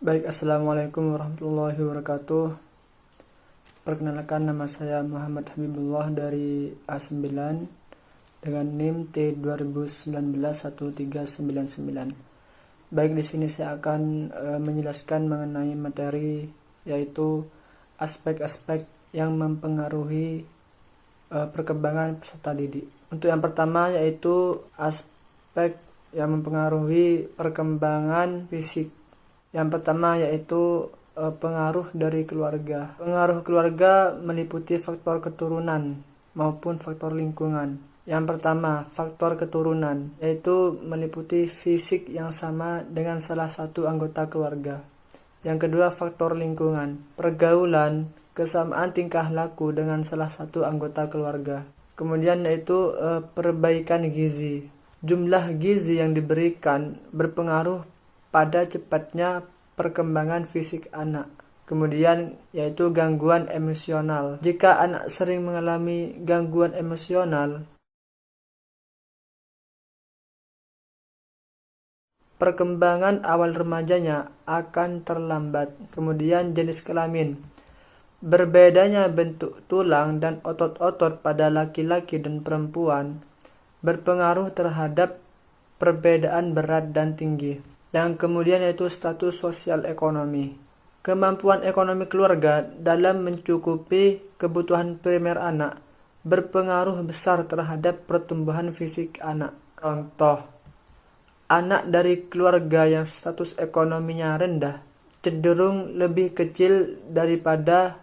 Baik, Assalamualaikum warahmatullahi wabarakatuh. Perkenalkan, nama saya Muhammad Habibullah dari A9 dengan NIM T20191399. Baik, di sini saya akan menjelaskan mengenai materi, yaitu aspek-aspek yang mempengaruhi perkembangan peserta didik. Untuk yang pertama, yaitu aspek yang mempengaruhi perkembangan fisik. Yang pertama yaitu pengaruh dari keluarga. Pengaruh keluarga meliputi faktor keturunan maupun faktor lingkungan. Yang pertama, faktor keturunan, yaitu meliputi fisik yang sama dengan salah satu anggota keluarga. Yang kedua, faktor lingkungan, pergaulan, kesamaan tingkah laku dengan salah satu anggota keluarga. Kemudian yaitu perbaikan gizi. Jumlah gizi yang diberikan berpengaruh pada cepatnya perkembangan fisik anak. Kemudian yaitu gangguan emosional. Jika anak sering mengalami gangguan emosional, perkembangan awal remajanya akan terlambat. Kemudian jenis kelamin. Berbedanya bentuk tulang dan otot-otot pada laki-laki dan perempuan berpengaruh terhadap perbedaan berat dan tinggi. Yang kemudian yaitu status sosial ekonomi. Kemampuan ekonomi keluarga dalam mencukupi kebutuhan primer anak berpengaruh besar terhadap pertumbuhan fisik anak. Contoh, anak dari keluarga yang status ekonominya rendah cenderung lebih kecil daripada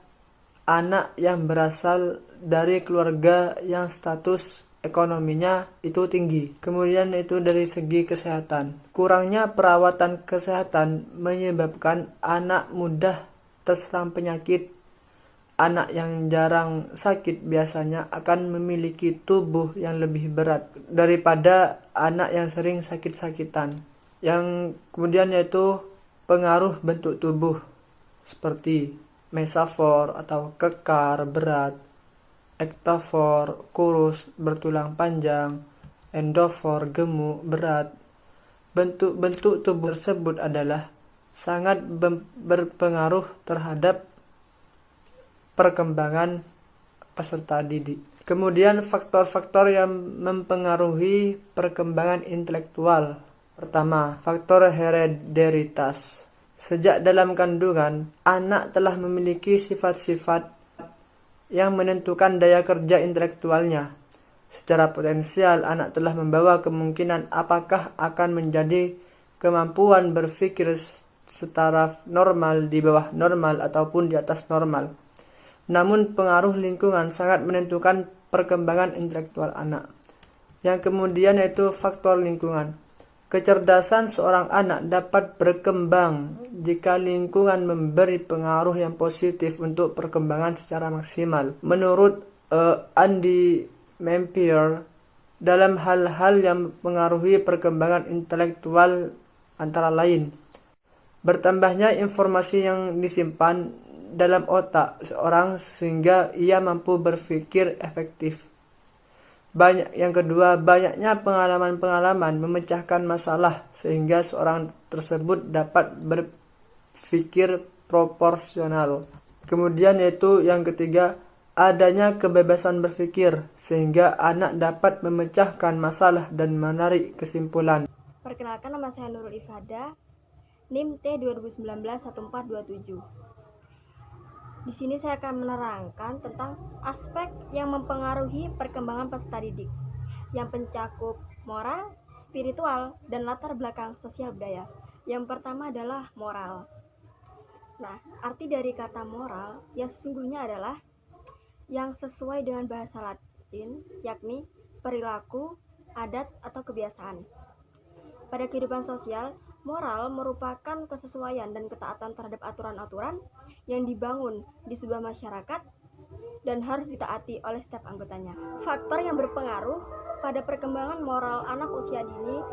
anak yang berasal dari keluarga yang status ekonominya itu tinggi. Kemudian itu dari segi kesehatan. Kurangnya perawatan kesehatan menyebabkan anak mudah terserang penyakit. Anak yang jarang sakit biasanya akan memiliki tubuh yang lebih berat daripada anak yang sering sakit-sakitan. Yang kemudian yaitu pengaruh bentuk tubuh seperti mesofor atau kekar, berat, ektofor, kurus, bertulang panjang, endofor, gemuk, berat. Bentuk-bentuk tubuh tersebut adalah sangat berpengaruh terhadap perkembangan peserta didik. Kemudian faktor-faktor yang mempengaruhi perkembangan intelektual. Pertama, faktor hereditaritas. Sejak dalam kandungan, anak telah memiliki sifat-sifat yang menentukan daya kerja intelektualnya. Secara potensial, anak telah membawa kemungkinan apakah akan menjadi kemampuan berpikir setara normal, di bawah normal, ataupun di atas normal. Namun pengaruh lingkungan sangat menentukan perkembangan intelektual anak. Yang kemudian yaitu faktor lingkungan. Kecerdasan seorang anak dapat berkembang jika lingkungan memberi pengaruh yang positif untuk perkembangan secara maksimal. Menurut Andy Mempier, dalam hal-hal yang mempengaruhi perkembangan intelektual antara lain bertambahnya informasi yang disimpan dalam otak seorang sehingga ia mampu berpikir efektif. Yang kedua, banyaknya pengalaman-pengalaman memecahkan masalah sehingga seorang tersebut dapat berpikir proporsional. Kemudian yaitu yang ketiga, adanya kebebasan berpikir sehingga anak dapat memecahkan masalah dan menarik kesimpulan. Perkenalkan, nama saya Nurul Ifada, NIM T20191427. Di sini saya akan menerangkan tentang aspek yang mempengaruhi perkembangan peserta didik yang mencakup moral, spiritual, dan latar belakang sosial budaya. Yang pertama adalah moral. Nah, arti dari kata moral yang sesungguhnya adalah yang sesuai dengan bahasa Latin, yakni perilaku, adat, atau kebiasaan. Pada kehidupan sosial, moral merupakan kesesuaian dan ketaatan terhadap aturan-aturan yang dibangun di sebuah masyarakat dan harus ditaati oleh setiap anggotanya. Faktor yang berpengaruh pada perkembangan moral anak usia dini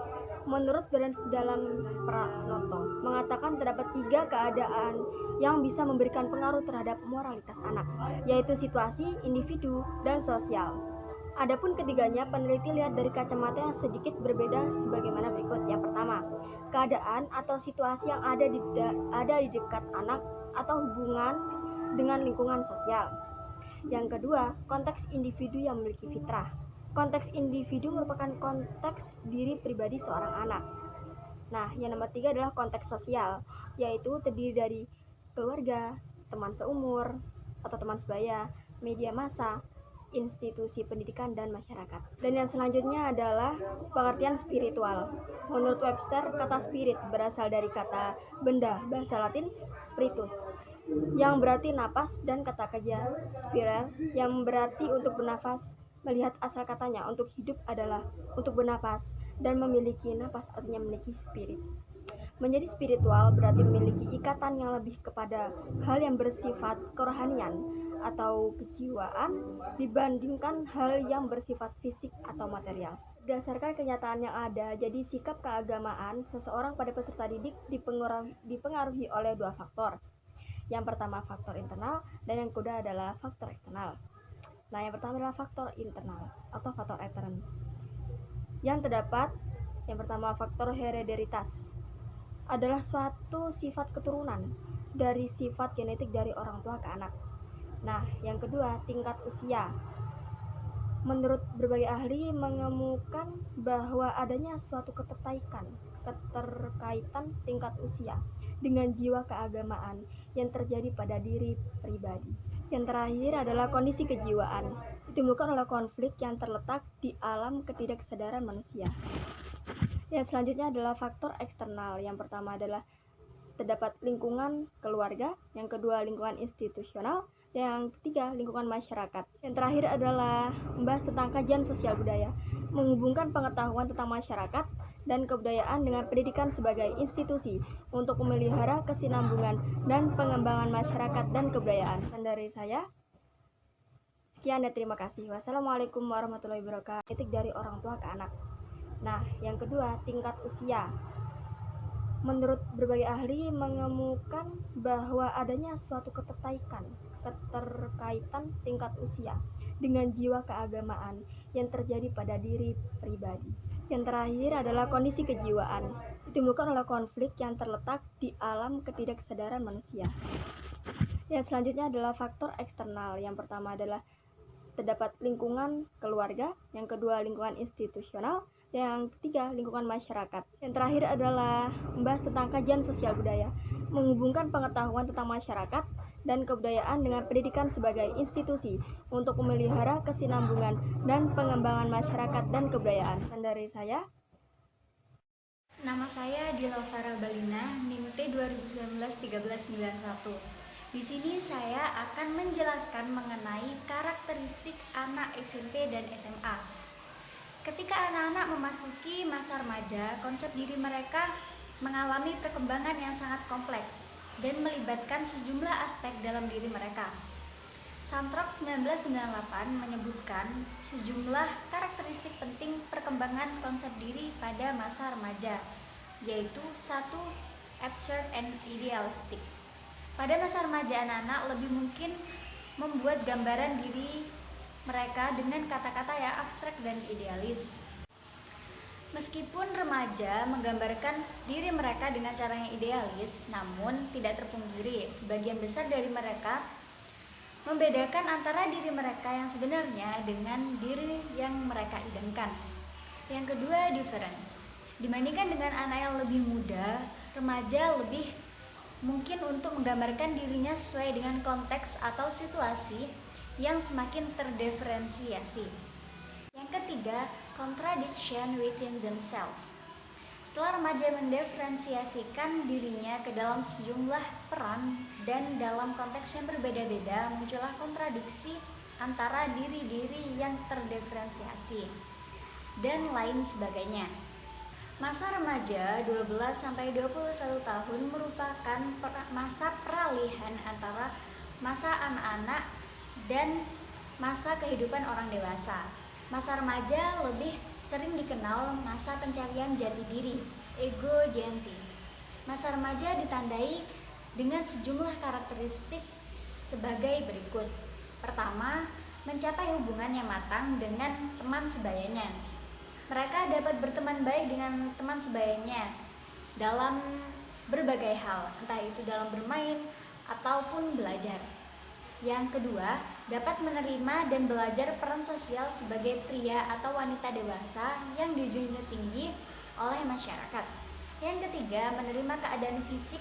menurut Berens dalam Pranoto mengatakan terdapat 3 keadaan yang bisa memberikan pengaruh terhadap moralitas anak, yaitu situasi, individu, dan sosial. Adapun ketiganya, peneliti lihat dari kacamata yang sedikit berbeda sebagaimana berikut. Yang pertama, keadaan atau situasi yang ada di dekat anak atau hubungan dengan lingkungan sosial. Yang kedua, konteks individu yang memiliki fitrah. Konteks individu merupakan konteks diri pribadi seorang anak. Nah, yang nomor tiga adalah konteks sosial, yaitu terdiri dari keluarga, teman seumur atau teman sebaya, media massa, institusi pendidikan, dan masyarakat. Dan yang selanjutnya adalah pengertian spiritual. Menurut Webster, kata spirit berasal dari kata benda bahasa Latin spiritus, yang berarti napas, dan kata kerja spiral, yang berarti untuk bernafas. Melihat asal katanya, untuk hidup adalah untuk bernafas, dan memiliki napas artinya memiliki spirit. Menjadi spiritual berarti memiliki ikatan yang lebih kepada hal yang bersifat kerohanian atau kejiwaan dibandingkan hal yang bersifat fisik atau material. Berdasarkan kenyataan yang ada, jadi sikap keagamaan seseorang pada peserta didik dipengaruhi oleh dua faktor. Yang pertama faktor internal, dan yang kedua adalah faktor eksternal. Nah, yang pertama adalah faktor internal atau faktor etern. Yang terdapat, yang pertama faktor hereditaritas adalah suatu sifat keturunan dari sifat genetik dari orang tua ke anak. Nah, yang kedua, tingkat usia. Menurut berbagai ahli mengemukakan bahwa adanya suatu keterkaitan tingkat usia dengan jiwa keagamaan yang terjadi pada diri pribadi. Yang terakhir adalah kondisi kejiwaan, ditimbulkan oleh konflik yang terletak di alam ketidaksadaran manusia. Yang selanjutnya adalah faktor eksternal. Yang pertama adalah terdapat lingkungan keluarga, yang kedua lingkungan institusional, dan yang ketiga lingkungan masyarakat. Yang terakhir adalah membahas tentang kajian sosial budaya, menghubungkan pengetahuan tentang masyarakat dan kebudayaan dengan pendidikan sebagai institusi untuk memelihara kesinambungan dan pengembangan masyarakat dan kebudayaan. Dan dari saya, sekian dan terima kasih. Wassalamualaikum warahmatullahi wabarakatuh. Kritik dari orang tua ke anak. Nah, yang kedua, tingkat usia. Menurut berbagai ahli mengemukakan bahwa adanya suatu keterkaitan tingkat usia dengan jiwa keagamaan yang terjadi pada diri pribadi. Yang terakhir adalah kondisi kejiwaan, ditimbulkan oleh konflik yang terletak di alam ketidaksadaran manusia. Yang selanjutnya adalah faktor eksternal. Yang pertama adalah terdapat lingkungan keluarga, yang kedua lingkungan institusional, dan yang ketiga lingkungan masyarakat. Yang terakhir adalah membahas tentang kajian sosial budaya, menghubungkan pengetahuan tentang masyarakat dan kebudayaan dengan pendidikan sebagai institusi untuk memelihara kesinambungan dan pengembangan masyarakat dan kebudayaan. Dan dari saya, nama saya Dilovara Balina, NIM T 2019-1391. Di sini saya akan menjelaskan mengenai karakteristik anak SMP dan SMA. Ketika anak-anak memasuki masa remaja, konsep diri mereka mengalami perkembangan yang sangat kompleks dan melibatkan sejumlah aspek dalam diri mereka. Santrok 1998 menyebutkan sejumlah karakteristik penting perkembangan konsep diri pada masa remaja, yaitu 1. Absurd and idealistic. Pada masa remaja, anak-anak lebih mungkin membuat gambaran diri mereka dengan kata-kata yang abstrak dan idealis. Meskipun remaja menggambarkan diri mereka dengan cara yang idealis, namun tidak terpungkiri sebagian besar dari mereka membedakan antara diri mereka yang sebenarnya dengan diri yang mereka idamkan. Yang kedua, different. Dibandingkan dengan anak yang lebih muda, remaja lebih mungkin untuk menggambarkan dirinya sesuai dengan konteks atau situasi yang semakin terdiferensiasi. Yang ketiga, contradiction within themselves. Setelah remaja mendiferensiasikan dirinya ke dalam sejumlah peran dan dalam konteks yang berbeda-beda, muncullah kontradiksi antara diri-diri yang terdiferensiasi dan lain sebagainya. Masa remaja 12-21 tahun merupakan masa peralihan antara masa anak-anak dan masa kehidupan orang dewasa. Masa remaja lebih sering dikenal masa pencarian jati diri, ego genti. Masa remaja ditandai dengan sejumlah karakteristik sebagai berikut. Pertama, mencapai hubungan yang matang dengan teman sebayanya. Mereka dapat berteman baik dengan teman sebayanya dalam berbagai hal, entah itu dalam bermain ataupun belajar. Yang kedua, dapat menerima dan belajar peran sosial sebagai pria atau wanita dewasa yang dijunjung tinggi oleh masyarakat. Yang ketiga, menerima keadaan fisik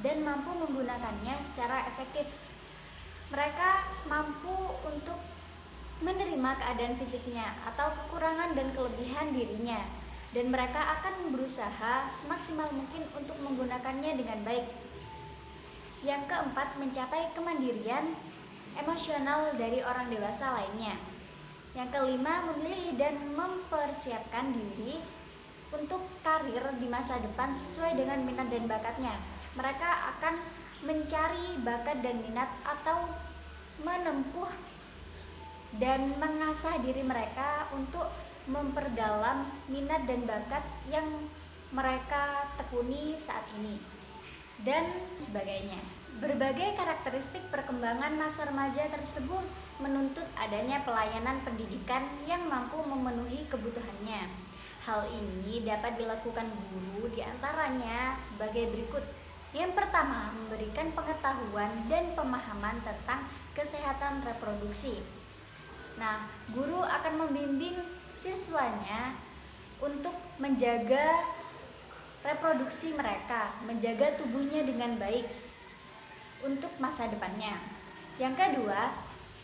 dan mampu menggunakannya secara efektif. Mereka mampu untuk menerima keadaan fisiknya atau kekurangan dan kelebihan dirinya, dan mereka akan berusaha semaksimal mungkin untuk menggunakannya dengan baik. Yang keempat, mencapai kemandirian emosional dari orang dewasa lainnya. Yang kelima, memilih dan mempersiapkan diri untuk karir di masa depan sesuai dengan minat dan bakatnya. Mereka akan mencari bakat dan minat atau menempuh dan mengasah diri mereka untuk memperdalam minat dan bakat yang mereka tekuni saat ini, dan sebagainya. Berbagai karakteristik perkembangan masa remaja tersebut menuntut adanya pelayanan pendidikan yang mampu memenuhi kebutuhannya. Hal ini dapat dilakukan guru diantaranya sebagai berikut. Yang pertama, memberikan pengetahuan dan pemahaman tentang kesehatan reproduksi. Nah, guru akan membimbing siswanya untuk menjaga reproduksi mereka, menjaga tubuhnya dengan baik untuk masa depannya. Yang kedua,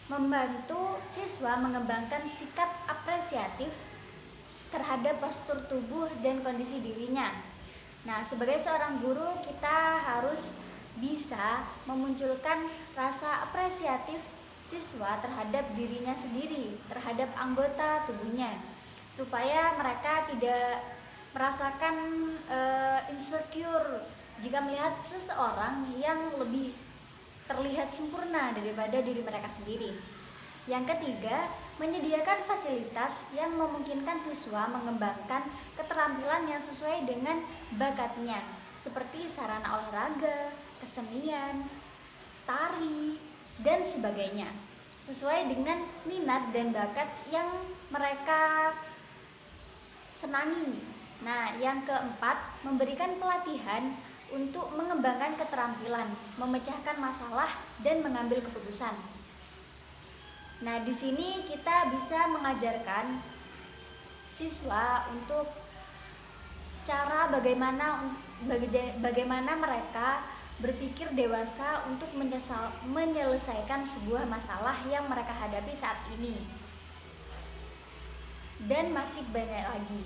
membantu siswa mengembangkan sikap apresiatif terhadap postur tubuh dan kondisi dirinya. Nah, sebagai seorang guru, kita harus bisa memunculkan rasa apresiatif siswa terhadap dirinya sendiri, terhadap anggota tubuhnya, supaya mereka tidak merasakan insecure jika melihat seseorang yang lebih terlihat sempurna daripada diri mereka sendiri. Yang ketiga, menyediakan fasilitas yang memungkinkan siswa mengembangkan keterampilan yang sesuai dengan bakatnya, seperti sarana olahraga, kesenian, tari, dan sebagainya, sesuai dengan minat dan bakat yang mereka senangi. Nah, yang keempat, memberikan pelatihan untuk mengembangkan keterampilan, memecahkan masalah, dan mengambil keputusan. Nah, di sini kita bisa mengajarkan siswa untuk cara bagaimana mereka berpikir dewasa untuk menyelesaikan sebuah masalah yang mereka hadapi saat ini, dan masih banyak lagi.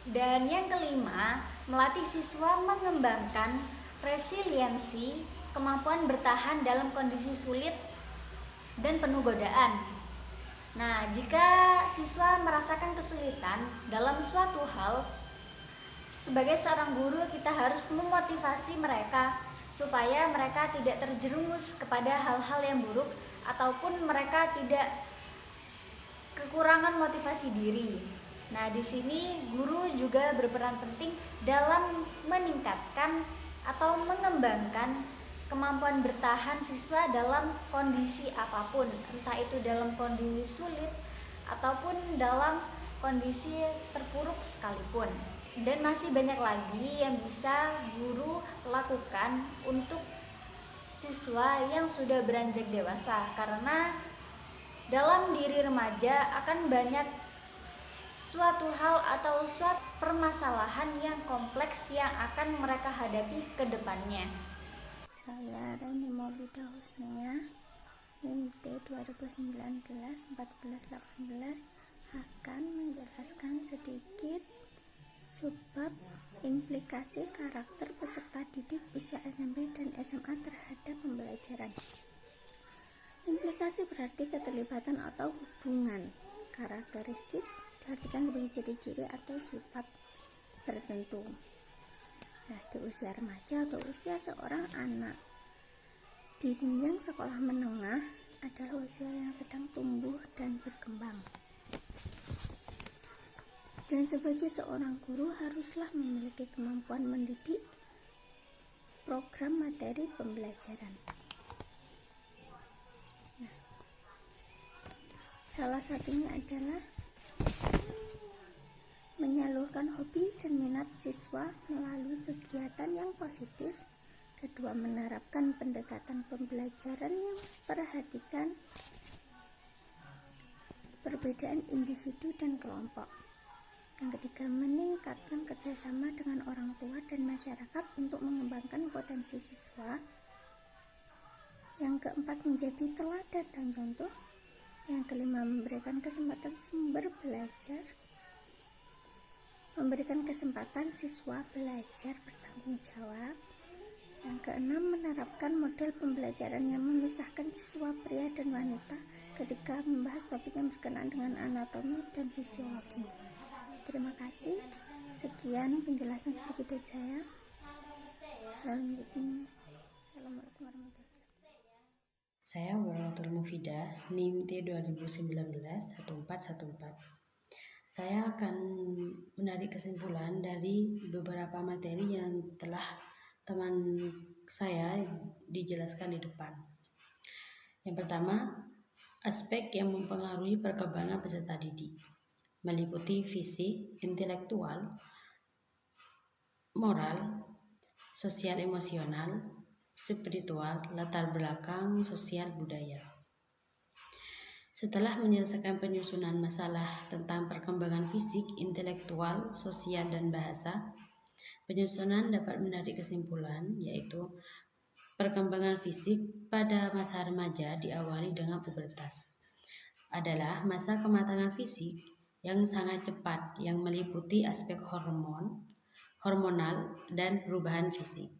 Dan yang kelima, melatih siswa mengembangkan resiliensi, kemampuan bertahan dalam kondisi sulit dan penuh godaan. Nah, jika siswa merasakan kesulitan dalam suatu hal, sebagai seorang guru kita harus memotivasi mereka supaya mereka tidak terjerumus kepada hal-hal yang buruk ataupun mereka tidak kekurangan motivasi diri. Nah, di sini guru juga berperan penting dalam meningkatkan atau mengembangkan kemampuan bertahan siswa dalam kondisi apapun, entah itu dalam kondisi sulit ataupun dalam kondisi terpuruk sekalipun. Dan masih banyak lagi yang bisa guru lakukan untuk siswa yang sudah beranjak dewasa, karena dalam diri remaja akan banyak suatu hal atau suatu permasalahan yang kompleks yang akan mereka hadapi ke depannya. Saya Raini Maulida Husnia, MT 2019-1418 akan menjelaskan sedikit sebab implikasi karakter peserta didik usia SMP dan SMA terhadap pembelajaran. Implikasi berarti keterlibatan atau hubungan. Karakteristik diartikan sebagai ciri-ciri atau sifat tertentu. Nah, di usia remaja atau usia seorang anak di jenjang sekolah menengah adalah usia yang sedang tumbuh dan berkembang. Dan sebagai seorang guru haruslah memiliki kemampuan mendidik program materi pembelajaran. Salah satunya adalah menyalurkan hobi dan minat siswa melalui kegiatan yang positif. Kedua, menerapkan pendekatan pembelajaran yang perhatikan perbedaan individu dan kelompok. Yang ketiga, meningkatkan kerjasama dengan orang tua dan masyarakat untuk mengembangkan potensi siswa. Yang keempat, menjadi teladan dan contoh. Yang kelima, memberikan kesempatan sumber belajar. Memberikan kesempatan siswa belajar bertanggung jawab. Yang keenam, menerapkan model pembelajaran yang memisahkan siswa pria dan wanita ketika membahas topik yang berkenaan dengan anatomi dan fisiologi. Terima kasih. Sekian penjelasan sedikit dari saya. Selanjutnya, Assalamualaikum warahmatullahi wabarakatuh. Saya Waratul Mufidah, NIM T2019-1414. Saya akan menarik kesimpulan dari beberapa materi yang telah teman saya dijelaskan di depan. Yang pertama, aspek yang mempengaruhi perkembangan peserta didik, meliputi fisik, intelektual, moral, sosial emosional, spiritual, latar belakang sosial budaya. Setelah menyelesaikan penyusunan masalah tentang perkembangan fisik, intelektual, sosial, dan bahasa, penyusunan dapat menarik kesimpulan, yaitu perkembangan fisik pada masa remaja diawali dengan pubertas. Adalah masa kematangan fisik yang sangat cepat yang meliputi aspek hormonal, dan perubahan fisik.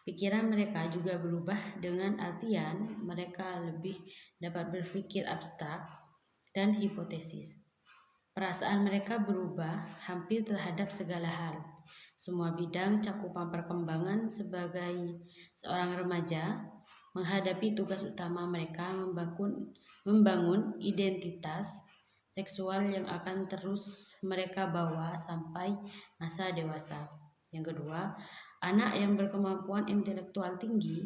Pikiran mereka juga berubah dengan artian mereka lebih dapat berpikir abstrak dan hipotesis. Perasaan mereka berubah hampir terhadap segala hal. Semua bidang cakupan perkembangan sebagai seorang remaja menghadapi tugas utama mereka membangun identitas seksual yang akan terus mereka bawa sampai masa dewasa. Yang kedua, anak yang berkemampuan intelektual tinggi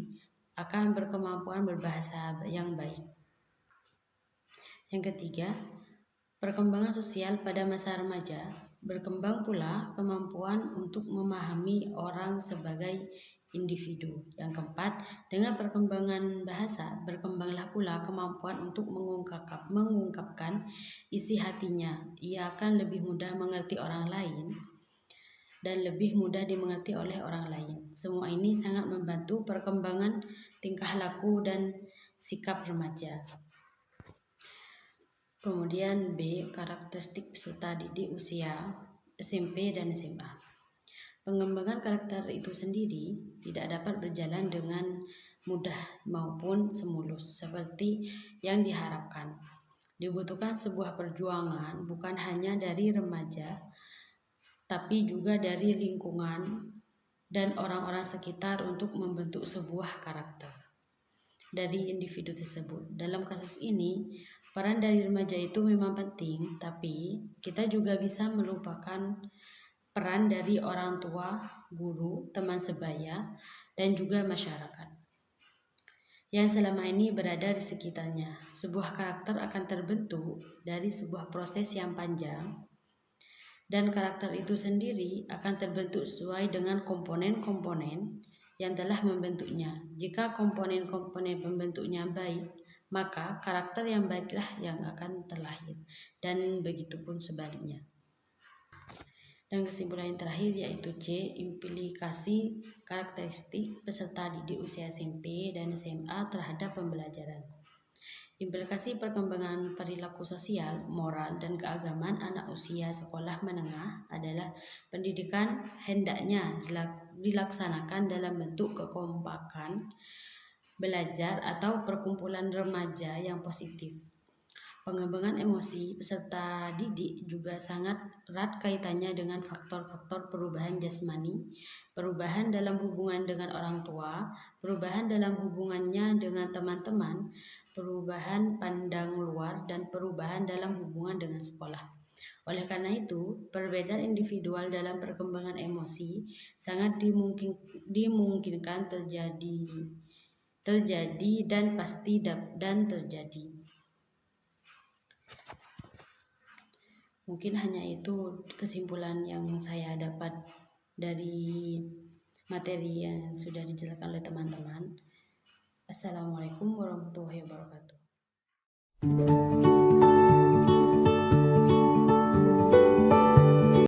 akan berkemampuan berbahasa yang baik. Yang ketiga, perkembangan sosial pada masa remaja. Berkembang pula kemampuan untuk memahami orang sebagai individu. Yang keempat, dengan perkembangan bahasa, berkembanglah pula kemampuan untuk mengungkapkan isi hatinya. Ia akan lebih mudah mengerti orang lain dan lebih mudah dimengerti oleh orang lain. Semua ini sangat membantu perkembangan tingkah laku dan sikap remaja. Kemudian B, karakteristik peserta didik usia SMP dan SMA. Pengembangan karakter itu sendiri tidak dapat berjalan dengan mudah maupun semulus seperti yang diharapkan. Dibutuhkan sebuah perjuangan bukan hanya dari remaja, tapi juga dari lingkungan dan orang-orang sekitar untuk membentuk sebuah karakter dari individu tersebut. Dalam kasus ini, peran dari remaja itu memang penting, tapi kita juga bisa melupakan peran dari orang tua, guru, teman sebaya, dan juga masyarakat yang selama ini berada di sekitarnya. Sebuah karakter akan terbentuk dari sebuah proses yang panjang, dan karakter itu sendiri akan terbentuk sesuai dengan komponen-komponen yang telah membentuknya. Jika komponen-komponen pembentuknya baik, maka karakter yang baiklah yang akan terlahir, dan begitupun sebaliknya. Dan kesimpulan yang terakhir yaitu C, implikasi karakteristik peserta didik usia SMP dan SMA terhadap pembelajaran. Implikasi perkembangan perilaku sosial, moral, dan keagamaan anak usia sekolah menengah adalah pendidikan hendaknya dilaksanakan dalam bentuk kekompakan belajar atau perkumpulan remaja yang positif. Pengembangan emosi peserta didik juga sangat erat kaitannya dengan faktor-faktor perubahan jasmani, perubahan dalam hubungan dengan orang tua, perubahan dalam hubungannya dengan teman-teman, perubahan pandang luar, dan perubahan dalam hubungan dengan sekolah. Oleh karena itu, perbedaan individual dalam perkembangan emosi sangat dimungkinkan terjadi dan pasti terjadi. Mungkin hanya itu kesimpulan yang saya dapat dari materi yang sudah dijelaskan oleh teman-teman. Assalamualaikum warahmatullahi wabarakatuh.